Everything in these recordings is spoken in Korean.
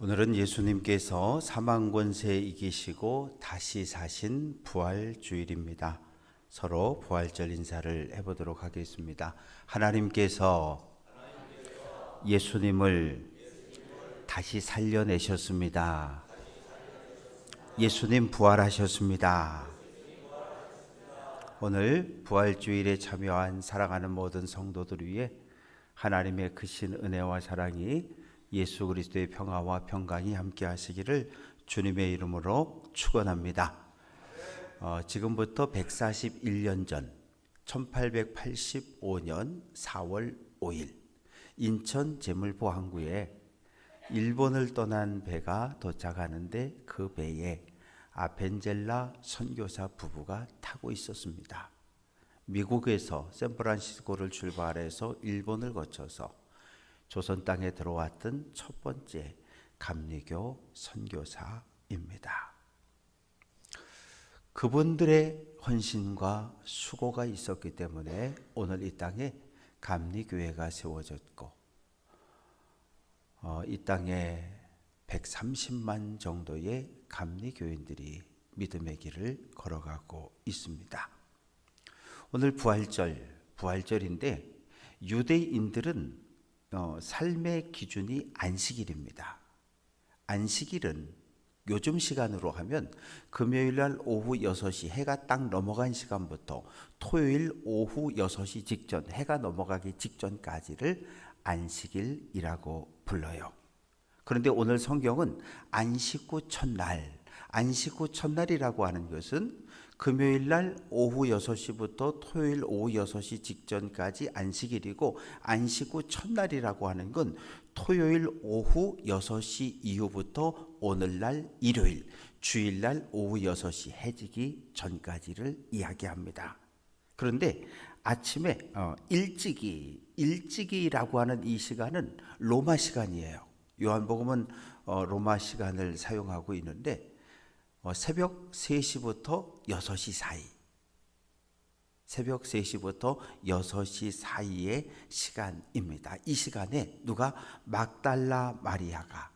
오늘은 예수님께서 사망 권세 이기시고 다시 사신 부활주일입니다. 서로 부활절 인사를 해보도록 하겠습니다. 하나님께서 예수님을 다시 살려내셨습니다. 예수님 부활하셨습니다. 오늘 부활주일에 참여한 사랑하는 모든 성도들 위해 하나님의 크신 은혜와 사랑이 예수 그리스도의 평화와 평강이 함께 하시기를 주님의 이름으로 축원합니다. 지금부터 141년 전 1885년 4월 5일 인천 제물포 항구에 일본을 떠난 배가 도착하는데 그 배에 아펜젤라 선교사 부부가 타고 있었습니다. 미국에서 샌프란시스코를 출발해서 일본을 거쳐서 조선 땅에 들어왔던 첫 번째 감리교 선교사입니다. 그분들의 헌신과 수고가 있었기 때문에 오늘 이 땅에 감리교회가 세워졌고 이 땅에 130만 정도의 감리교인들이 믿음의 길을 걸어가고 있습니다. 오늘 부활절인데 유대인들은 삶의 기준이 안식일입니다. 안식일은 요즘 시간으로 하면 금요일 날 오후 6시 해가 딱 넘어간 시간부터 토요일 오후 6시 직전 해가 넘어가기 직전까지를 안식일이라고 불러요. 그런데 오늘 성경은 안식 후 첫날이라고 하는 것은 금요일 날 오후 6시부터 토요일 오후 6시 직전까지 안식일이고, 안식 후 첫날이라고 하는 건 토요일 오후 6시 이후부터 오늘날 일요일, 주일날 오후 6시 해지기 전까지를 이야기합니다. 그런데 아침에 일찍이라고 하는 이 시간은 로마 시간이에요. 요한복음은 로마 시간을 사용하고 있는데 새벽 3시부터 6시 사이, 새벽 3시부터 6시 사이의 시간입니다. 이 시간에 누가 막달라 마리아가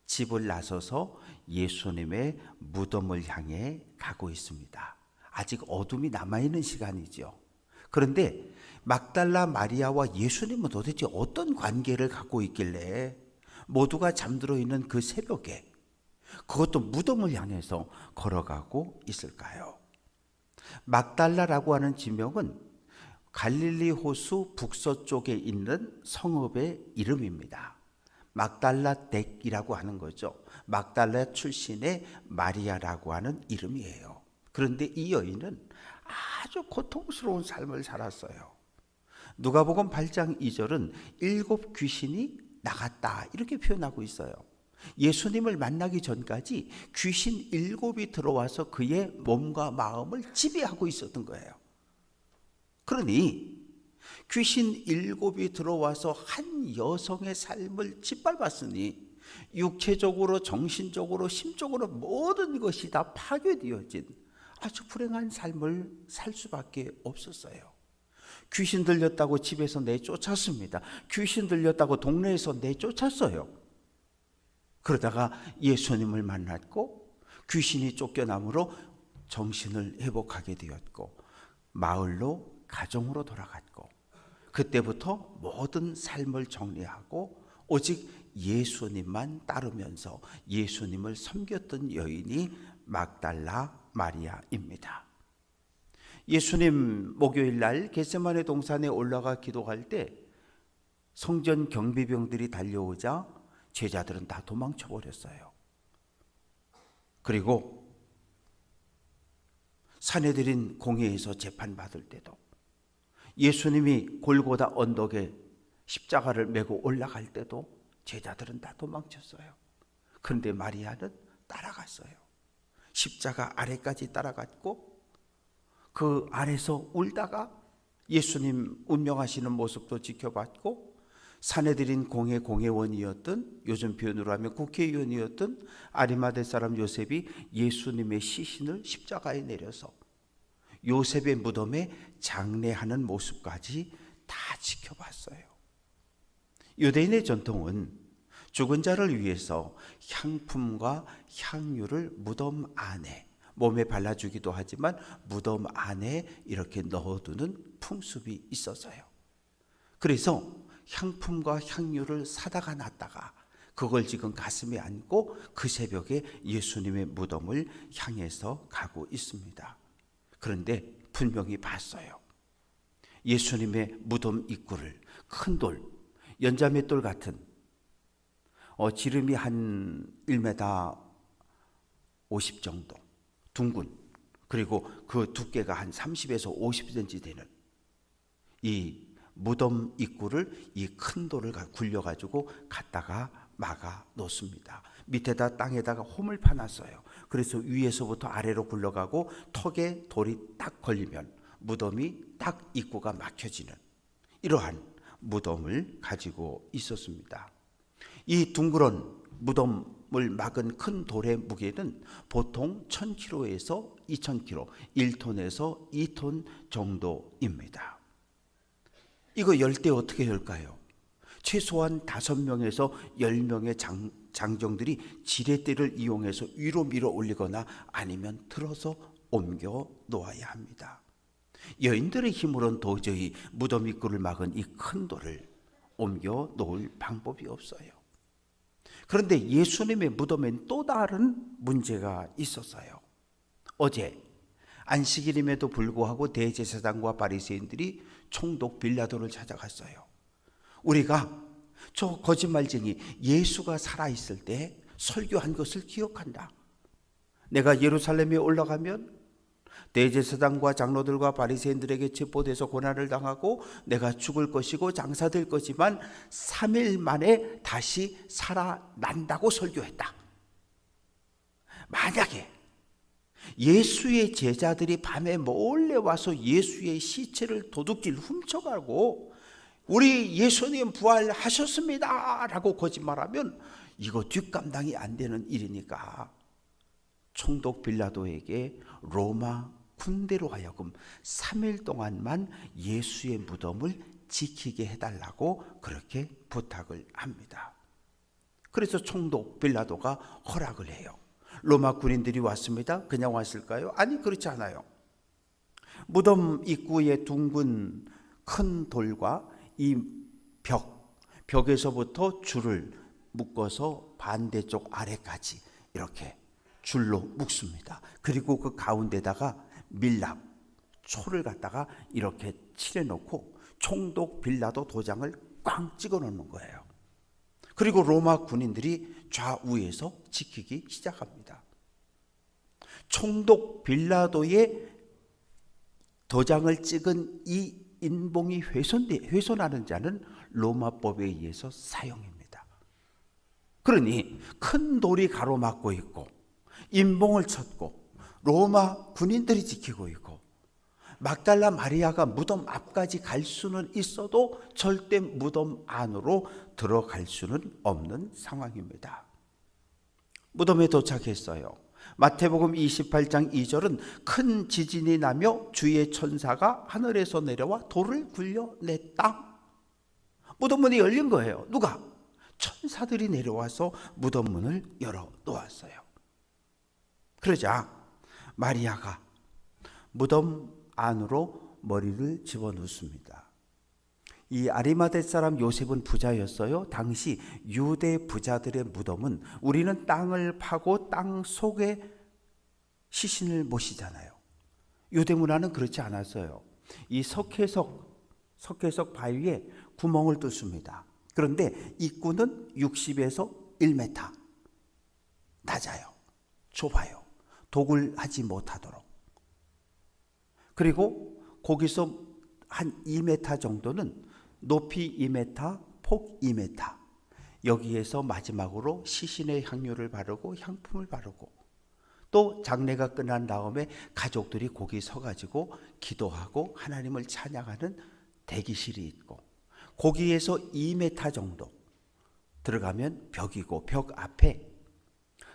집을 나서서 예수님의 무덤을 향해 가고 있습니다. 아직 어둠이 남아있는 시간이죠. 그런데 막달라 마리아와 예수님은 도대체 어떤 관계를 갖고 있길래 모두가 잠들어 있는 그 새벽에 그것도 무덤을 향해서 걸어가고 있을까요? 막달라라고 하는 지명은 갈릴리 호수 북서쪽에 있는 성읍의 이름입니다. 막달라 댁이라고 하는 거죠. 막달라 출신의 마리아라고 하는 이름이에요. 그런데 이 여인은 아주 고통스러운 삶을 살았어요. 누가복음 8장 2절은 7 귀신이 나갔다 이렇게 표현하고 있어요. 예수님을 만나기 전까지 귀신 7이 들어와서 그의 몸과 마음을 지배하고 있었던 거예요. 그러니 귀신 7이 들어와서 한 여성의 삶을 짓밟았으니 육체적으로 정신적으로 심적으로 모든 것이 다 파괴되어진 아주 불행한 삶을 살 수밖에 없었어요. 귀신 들렸다고 집에서 내쫓았습니다. 귀신 들렸다고 동네에서 내쫓았어요. 그러다가 예수님을 만났고 귀신이 쫓겨남으로 정신을 회복하게 되었고 마을로 가정으로 돌아갔고, 그때부터 모든 삶을 정리하고 오직 예수님만 따르면서 예수님을 섬겼던 여인이 막달라 마리아입니다. 예수님 목요일 날 겟세마네 동산에 올라가 기도할 때 성전 경비병들이 달려오자 제자들은 다 도망쳐 버렸어요. 그리고 산헤드린 공회에서 재판받을 때도 예수님이 골고다 언덕에 십자가를 메고 올라갈 때도 제자들은 다 도망쳤어요. 그런데 마리아는 따라갔어요. 십자가 아래까지 따라갔고 그 아래서 울다가 예수님 운명하시는 모습도 지켜봤고, 산헤드린 공회 공회원이었던, 요즘 표현으로 하면 국회의원이었던 아리마대 사람 요셉이 예수님의 시신을 십자가에 내려서 요셉의 무덤에 장례하는 모습까지 다 지켜봤어요. 유대인의 전통은 죽은 자를 위해서 향품과 향유를 무덤 안에, 몸에 발라주기도 하지만 무덤 안에 이렇게 넣어두는 풍습이 있었어요. 그래서 향품과 향유를 사다가 놨다가 그걸 지금 가슴에 안고 그 새벽에 예수님의 무덤을 향해서 가고 있습니다. 그런데 분명히 봤어요. 예수님의 무덤 입구를 큰 돌, 연자맷돌 같은 지름이 한 1m 50 정도 둥근, 그리고 그 두께가 한 30에서 50cm 되는 이 무덤 입구를 이 큰 돌을 굴려가지고 갖다가 막아 놓습니다. 밑에다 땅에다가 홈을 파놨어요. 그래서 위에서부터 아래로 굴러가고 턱에 돌이 딱 걸리면 무덤이 딱 입구가 막혀지는 이러한 무덤을 가지고 있었습니다. 이 둥그런 무덤을 막은 큰 돌의 무게는 보통 1000kg에서 2000kg, 1톤에서 2톤 정도입니다. 이거 열 때 어떻게 열까요? 최소한 5명에서 10명의 장정들이 지렛대를 이용해서 위로 밀어 올리거나 아니면 들어서 옮겨 놓아야 합니다. 여인들의 힘으로는 도저히 무덤 입구를 막은 이 큰 돌을 옮겨 놓을 방법이 없어요. 그런데 예수님의 무덤엔 또 다른 문제가 있었어요. 어제 안식일임에도 불구하고 대제사장과 바리새인들이 총독 빌라도를 찾아갔어요. 우리가 저 거짓말쟁이 예수가 살아있을 때 설교한 것을 기억한다. 내가 예루살렘에 올라가면 대제사장과 장로들과 바리새인들에게 체포돼서 고난을 당하고 내가 죽을 것이고 장사될 거지만 3일 만에 다시 살아난다고 설교했다. 만약에 예수의 제자들이 밤에 몰래 와서 예수의 시체를 도둑질 훔쳐가고 우리 예수님 부활하셨습니다 라고 거짓말하면 이거 뒷감당이 안 되는 일이니까 총독 빌라도에게 로마 군대로 하여금 3일 동안만 예수의 무덤을 지키게 해달라고 그렇게 부탁을 합니다. 그래서 총독 빌라도가 허락을 해요. 로마 군인들이 왔습니다. 그냥 왔을까요? 아니, 그렇지 않아요. 무덤 입구에 둥근 큰 돌과 이 벽에서부터 줄을 묶어서 반대쪽 아래까지 이렇게 줄로 묶습니다. 그리고 그 가운데다가 밀랍, 초를 갖다가 이렇게 칠해놓고 총독 빌라도 도장을 꽝 찍어 놓는 거예요. 그리고 로마 군인들이 좌우에서 지키기 시작합니다. 총독 빌라도의 도장을 찍은 이 인봉이 훼손하는 자는 로마법에 의해서 사형입니다. 그러니 큰 돌이 가로막고 있고 인봉을 쳤고 로마 군인들이 지키고 있고 막달라 마리아가 무덤 앞까지 갈 수는 있어도 절대 무덤 안으로 들어갈 수는 없는 상황입니다. 무덤에 도착했어요. 마태복음 28장 2절은 큰 지진이 나며 주의 천사가 하늘에서 내려와 돌을 굴려냈다. 무덤 문이 열린 거예요. 누가? 천사들이 내려와서 무덤 문을 열어 놓았어요. 그러자 마리아가 무덤 안으로 머리를 집어넣습니다. 이 아리마대 사람 요셉은 부자였어요. 당시 유대 부자들의 무덤은 우리는 땅을 파고 땅 속에 시신을 모시잖아요. 유대 문화는 그렇지 않았어요. 이 석회석 바위에 구멍을 뚫습니다. 그런데 입구는 60에서 1m 낮아요. 좁아요. 독을 하지 못하도록. 그리고 거기서 한 2m 정도는 높이 2m, 폭 2m. 여기에서 마지막으로 시신의 향유를 바르고 향품을 바르고 또 장례가 끝난 다음에 가족들이 거기 서가지고 기도하고 하나님을 찬양하는 대기실이 있고 거기에서 2m 정도 들어가면 벽이고 벽 앞에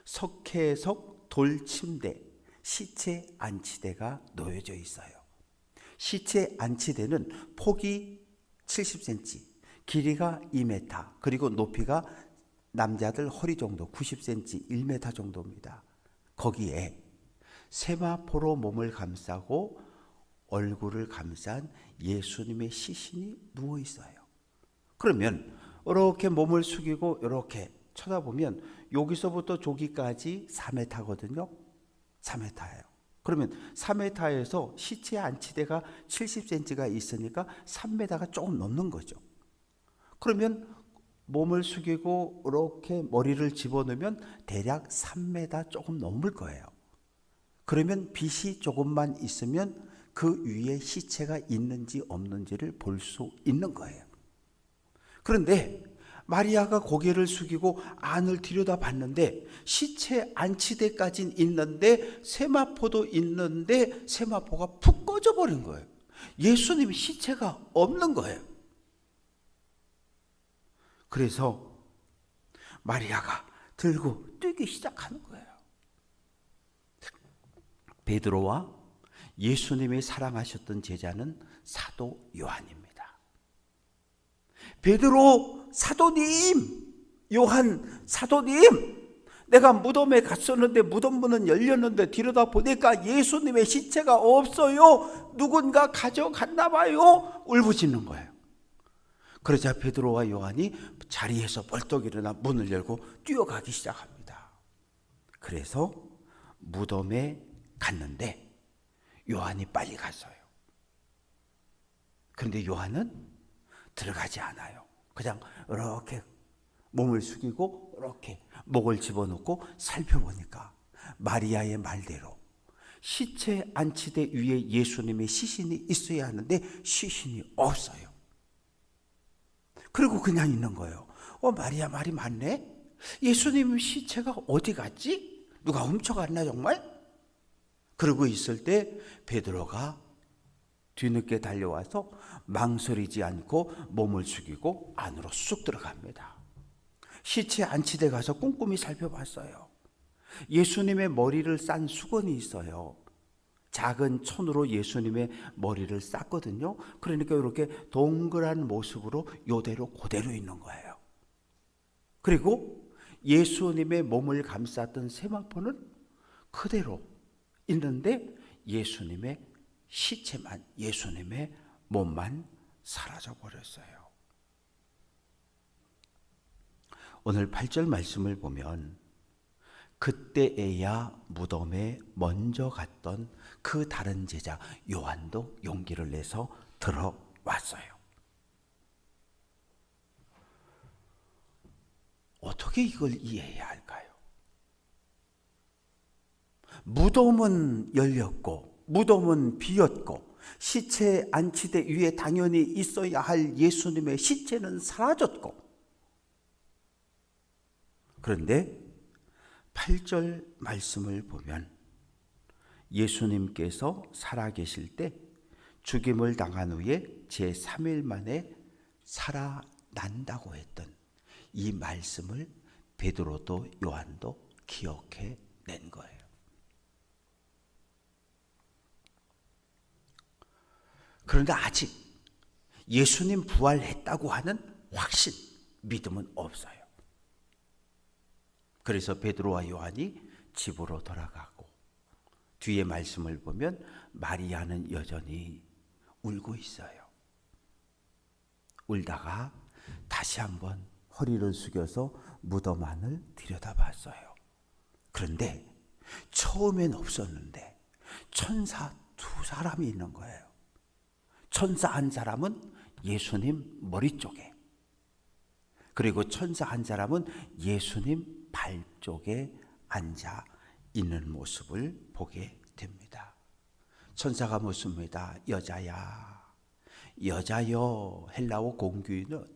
석회석 돌침대, 시체 안치대가 놓여져 있어요. 시체 안치대는 폭이 70cm, 길이가 2m, 그리고 높이가 남자들 허리 정도 90cm 1m 정도입니다. 거기에 세마포로 몸을 감싸고 얼굴을 감싼 예수님의 시신이 누워 있어요. 그러면 이렇게 몸을 숙이고 이렇게 쳐다보면 여기서부터 저기까지 4m거든요. 4m예요. 그러면 4m에서 시체 안치대가 70cm가 있으니까 3m가 조금 넘는 거죠. 그러면 몸을 숙이고 이렇게 머리를 집어넣으면 대략 3m 조금 넘을 거예요. 그러면 빛이 조금만 있으면 그 위에 시체가 있는지 없는지를 볼 수 있는 거예요. 그런데 마리아가 고개를 숙이고 안을 들여다봤는데 시체 안치대까지는 있는데 세마포도 있는데 세마포가 푹 꺼져버린 거예요. 예수님 시체가 없는 거예요. 그래서 마리아가 들고 뛰기 시작하는 거예요. 베드로와 예수님이 사랑하셨던 제자는 사도 요한입니다. 베드로 사도님, 요한 사도님, 내가 무덤에 갔었는데 무덤 문은 열렸는데 들여다 보니까 예수님의 시체가 없어요. 누군가 가져갔나 봐요. 울부짖는 거예요. 그러자 베드로와 요한이 자리에서 벌떡 일어나 문을 열고 뛰어가기 시작합니다. 그래서 무덤에 갔는데 요한이 빨리 갔어요. 그런데 요한은 들어가지 않아요. 그냥 이렇게 몸을 숙이고 이렇게 목을 집어넣고 살펴보니까 마리아의 말대로 시체 안치대 위에 예수님의 시신이 있어야 하는데 시신이 없어요. 그리고 그냥 있는 거예요. 마리아 말이 맞네? 예수님 시체가 어디 갔지? 누가 훔쳐갔나 정말? 그러고 있을 때 베드로가 뒤늦게 달려와서 망설이지 않고 몸을 숙이고 안으로 쑥 들어갑니다. 시체 안치대 가서 꼼꼼히 살펴봤어요. 예수님의 머리를 싼 수건이 있어요. 작은 천으로 예수님의 머리를 쌌거든요. 그러니까 이렇게 동그란 모습으로 이대로 그대로 있는 거예요. 그리고 예수님의 몸을 감쌌던 세마포는 그대로 있는데 예수님의 시체만, 예수님의 몸만 사라져 버렸어요. 오늘 8절 말씀을 보면 그때에야 무덤에 먼저 갔던 그 다른 제자 요한도 용기를 내서 들어왔어요. 어떻게 이걸 이해해야 할까요? 무덤은 열렸고 무덤은 비었고 시체 안치대 위에 당연히 있어야 할 예수님의 시체는 사라졌고, 그런데 8절 말씀을 보면 예수님께서 살아계실 때 죽임을 당한 후에 제3일 만에 살아난다고 했던 이 말씀을 베드로도 요한도 기억해 낸 거예요. 그런데 아직 예수님 부활했다고 하는 확신, 믿음은 없어요. 그래서 베드로와 요한이 집으로 돌아가고 뒤에 말씀을 보면 마리아는 여전히 울고 있어요. 울다가 다시 한번 허리를 숙여서 무덤 안을 들여다봤어요. 그런데 처음엔 없었는데 천사 두 사람이 있는 거예요. 천사 한 사람은 예수님 머리 쪽에, 그리고 천사 한 사람은 예수님 발 쪽에 앉아 있는 모습을 보게 됩니다. 천사가 묻습니다. 여자야, 여자여. 헬라어 공규인은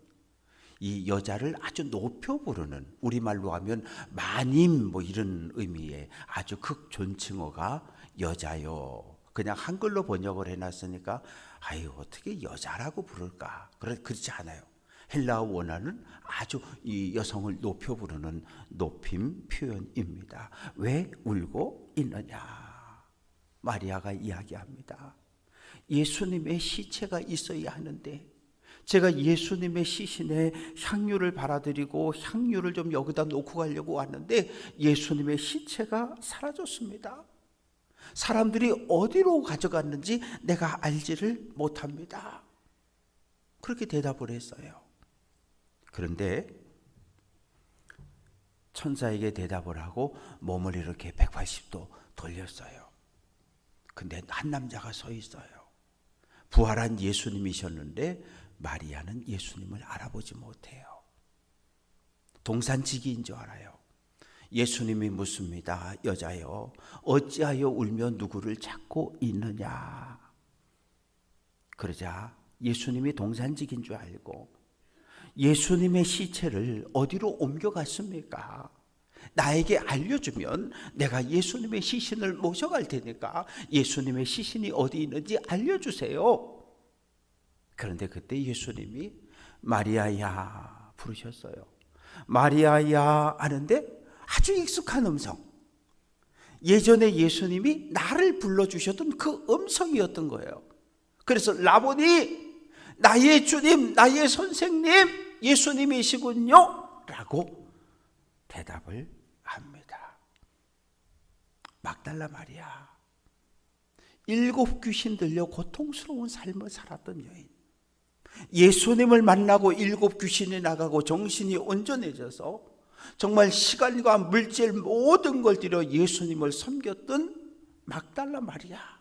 이 여자를 아주 높여 부르는, 우리말로 하면 마님 이런 의미의 아주 극존칭어가 여자요. 그냥 한글로 번역을 해놨으니까 아유 어떻게 여자라고 부를까? 그렇지 않아요. 헬라어 원어는 아주 이 여성을 높여 부르는 높임 표현입니다. 왜 울고 있느냐? 마리아가 이야기합니다. 예수님의 시체가 있어야 하는데 제가 예수님의 시신에 향유를 발아드리고 향유를 좀 여기다 놓고 가려고 왔는데 예수님의 시체가 사라졌습니다. 사람들이 어디로 가져갔는지 내가 알지를 못합니다. 그렇게 대답을 했어요. 그런데 천사에게 대답을 하고 몸을 이렇게 180도 돌렸어요. 근데 한 남자가 서 있어요. 부활한 예수님이셨는데 마리아는 예수님을 알아보지 못해요. 동산지기인 줄 알아요. 예수님이 묻습니다. 여자여, 어찌하여 울며 누구를 찾고 있느냐? 그러자 예수님이 동산지기인 줄 알고 예수님의 시체를 어디로 옮겨갔습니까? 나에게 알려주면 내가 예수님의 시신을 모셔갈 테니까 예수님의 시신이 어디 있는지 알려주세요. 그런데 그때 예수님이 마리아야 부르셨어요. 마리아야 하는데 아주 익숙한 음성, 예전에 예수님이 나를 불러주셨던 그 음성이었던 거예요. 그래서 라보니, 나의 주님, 나의 선생님, 예수님이시군요 라고 대답을 합니다. 막달라 마리아, 7 귀신 들려 고통스러운 삶을 살았던 여인, 예수님을 만나고 7 귀신이 나가고 정신이 온전해져서 정말 시간과 물질 모든 걸 들여 예수님을 섬겼던 막달라 마리아,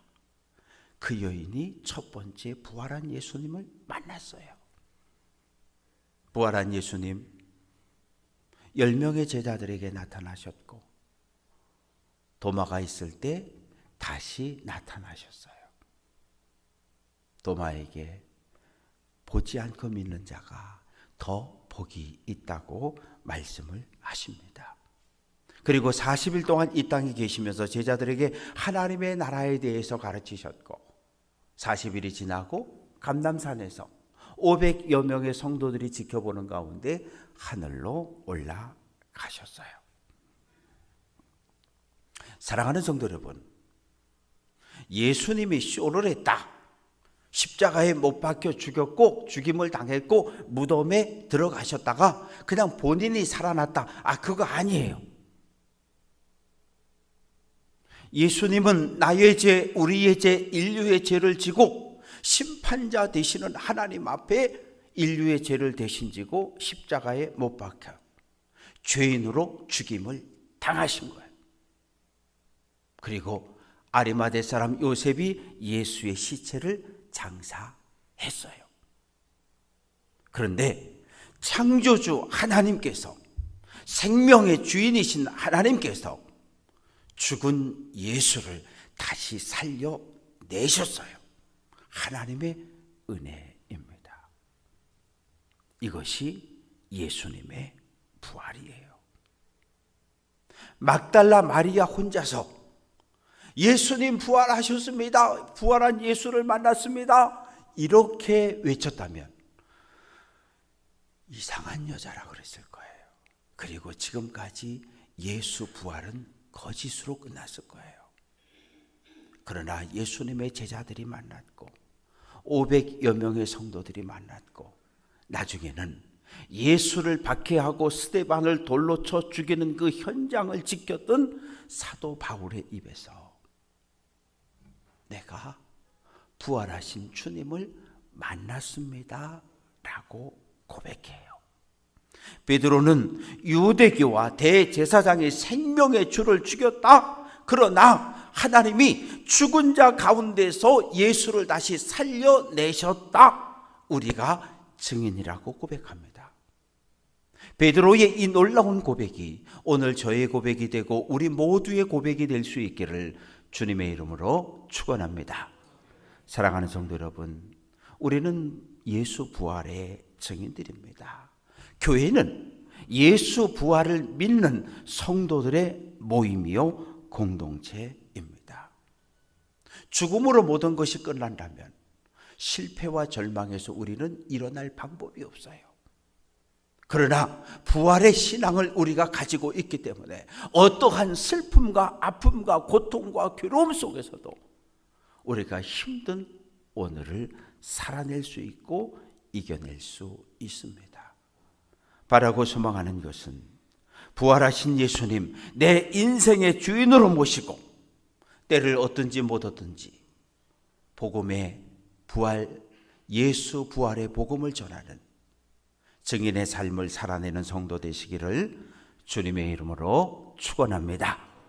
그 여인이 첫 번째 부활한 예수님을 만났어요. 부활한 예수님 10명의 제자들에게 나타나셨고 도마가 있을 때 다시 나타나셨어요. 도마에게 보지 않고 믿는 자가 더 복이 있다고 말씀을 하십니다. 그리고 40일 동안 이 땅에 계시면서 제자들에게 하나님의 나라에 대해서 가르치셨고 40일이 지나고 감람산에서 500여 명의 성도들이 지켜보는 가운데 하늘로 올라가셨어요. 사랑하는 성도 여러분, 예수님이 쇼를 했다, 십자가에 못 박혀 죽였고 죽임을 당했고 무덤에 들어가셨다가 그냥 본인이 살아났다, 그거 아니에요. 예수님은 나의 죄, 우리의 죄, 인류의 죄를 지고 심판자 되시는 하나님 앞에 인류의 죄를 대신 지고 십자가에 못 박혀 죄인으로 죽임을 당하신 거예요. 그리고 아리마대 사람 요셉이 예수의 시체를 장사했어요. 그런데 창조주 하나님께서, 생명의 주인이신 하나님께서 죽은 예수를 다시 살려내셨어요. 하나님의 은혜입니다. 이것이 예수님의 부활이에요. 막달라 마리아 혼자서 예수님 부활하셨습니다, 부활한 예수를 만났습니다, 이렇게 외쳤다면 이상한 여자라 그랬을 거예요. 그리고 지금까지 예수 부활은 거짓으로 끝났을 거예요. 그러나 예수님의 제자들이 만났고 500여 명의 성도들이 만났고 나중에는 예수를 박해하고 스데반을 돌로 쳐 죽이는 그 현장을 지켰던 사도 바울의 입에서 내가 부활하신 주님을 만났습니다 라고 고백해요. 베드로는 유대교와 대제사장이 생명의 주를 죽였다, 그러나 하나님이 죽은 자 가운데서 예수를 다시 살려내셨다, 우리가 증인이라고 고백합니다. 베드로의 이 놀라운 고백이 오늘 저의 고백이 되고 우리 모두의 고백이 될 수 있기를 주님의 이름으로 축원합니다. 사랑하는 성도 여러분, 우리는 예수 부활의 증인들입니다. 교회는 예수 부활을 믿는 성도들의 모임이요 공동체입니다. 죽음으로 모든 것이 끝난다면 실패와 절망에서 우리는 일어날 방법이 없어요. 그러나 부활의 신앙을 우리가 가지고 있기 때문에 어떠한 슬픔과 아픔과 고통과 괴로움 속에서도 우리가 힘든 오늘을 살아낼 수 있고 이겨낼 수 있습니다. 바라고 소망하는 것은 부활하신 예수님 내 인생의 주인으로 모시고 때를 얻든지 못 얻든지 복음의 부활, 예수 부활의 복음을 전하는 증인의 삶을 살아내는 성도 되시기를 주님의 이름으로 축원합니다.